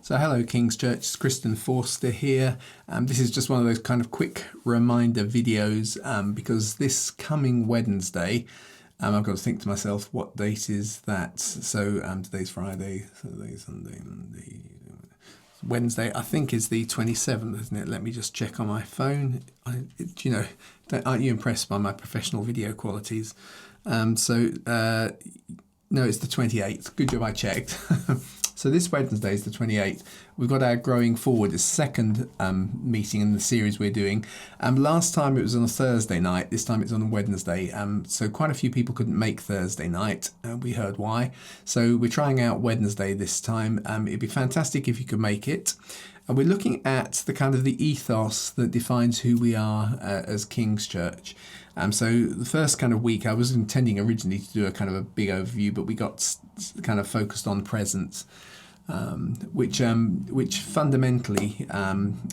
So hello King's Church, it's Kristen Forster here. This is just one of those kind of quick reminder videos because this coming Wednesday, I've got to think to myself, what date is that? So today's Friday, Saturday, Sunday, Monday, Wednesday, I think is the 27th, isn't it? Let me just check on my phone. Aren't you impressed by my professional video qualities? No, it's the 28th. Good job I checked. So this Wednesday is the 28th. We've got our Growing Forward, the second meeting in the series we're doing. Last time it was on a Thursday night. This time it's on a Wednesday. So quite a few people couldn't make Thursday night. We heard why. So we're trying out Wednesday this time. It'd be fantastic if you could make it. We're looking at the kind of the ethos that defines who we are as King's Church. So the first kind of week, I was intending originally to do a kind of a big overview, but we got kind of focused on presence, which fundamentally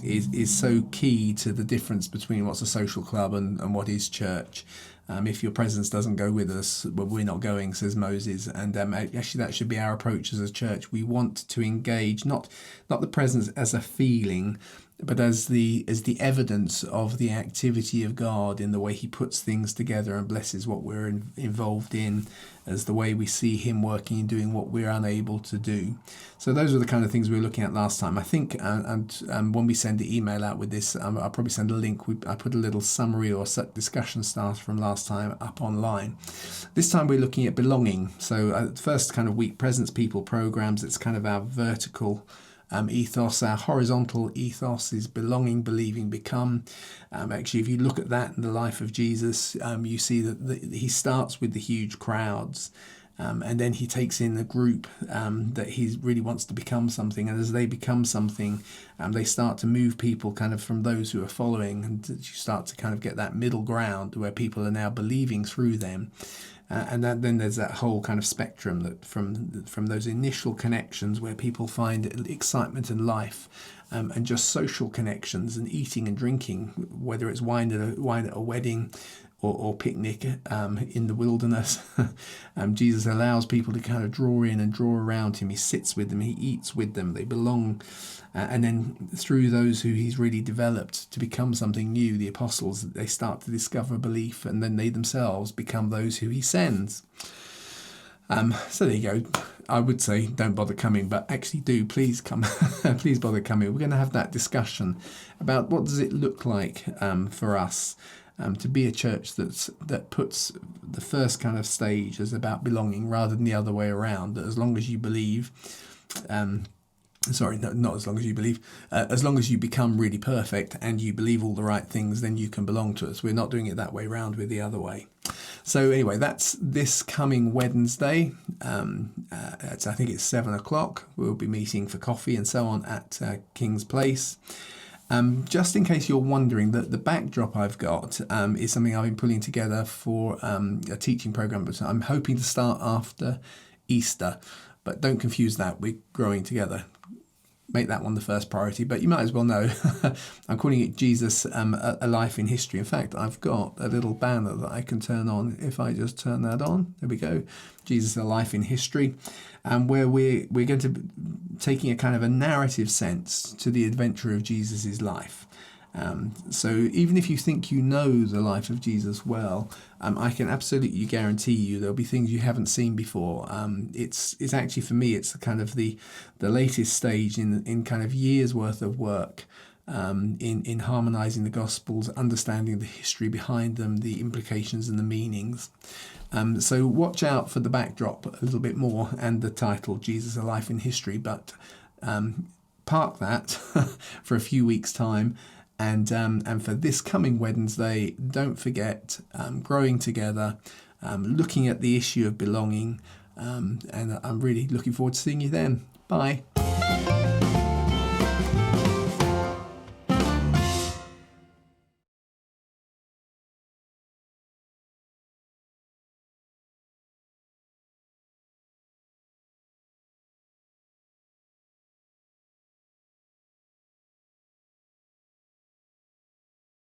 is so key to the difference between what's a social club and what is church. If your presence doesn't go with us, well, we're not going, says Moses. And actually, that should be our approach as a church. We want to engage not the presence as a feeling, but as the evidence of the activity of God in the way He puts things together and blesses what we're involved in, as the way we see Him working and doing what we're unable to do. So those are the kind of things we were looking at last time. I think, and when we send the email out with this, I'll probably send a link. I put a little summary or discussion starter from last time up online. This time we're looking at belonging. So first kind of week, presence, people, programs. It's kind of our vertical ethos. Our horizontal ethos is belonging, believing, become. Actually, if you look at that in the life of Jesus, you see that He starts with the huge crowds, and then He takes in the group that He really wants to become something. And as they become something, they start to move people kind of from those who are following, and you start to kind of get that middle ground where people are now believing through them. And then there's that whole kind of spectrum that from those initial connections where people find excitement and life, and just social connections and eating and drinking, whether it's wine at a wedding or picnic in the wilderness. Jesus allows people to kind of draw in and draw around Him. He sits with them, He eats with them, they belong. And then through those who He's really developed to become something new, the apostles, they start to discover belief, and then they themselves become those who He sends. So there you go. I would say don't bother coming, but actually do. Please come. Please bother coming. We're going to have that discussion about what does it look like for us to be a church that puts the first kind of stage as about belonging rather than the other way around. That as long as you believe, not as long as you believe, as long as you become really perfect and you believe all the right things, then you can belong to us. We're not doing it that way round, we're the other way. So anyway, that's this coming Wednesday. I think it's 7:00. We'll be meeting for coffee and so on at King's Place. Just in case you're wondering, that the backdrop I've got is something I've been pulling together for a teaching program, but I'm hoping to start after Easter. But don't confuse that, we're growing together. Make that one the first priority, but you might as well know I'm calling it Jesus, a Life in History. In fact, I've got a little banner that I can turn on. If I just turn that on, there we go. Jesus, a Life in History, where we're going to be taking a kind of a narrative sense to the adventure of Jesus's life. So even if you think you know the life of Jesus well, I can absolutely guarantee you there'll be things you haven't seen before. It's actually, for me, it's kind of the latest stage in kind of years worth of work in harmonizing the Gospels, understanding the history behind them, the implications and the meanings. So watch out for the backdrop a little bit more and the title, Jesus, a Life in History, but park that for a few weeks' time. And for this coming Wednesday, don't forget growing together, looking at the issue of belonging, and I'm really looking forward to seeing you then. Bye.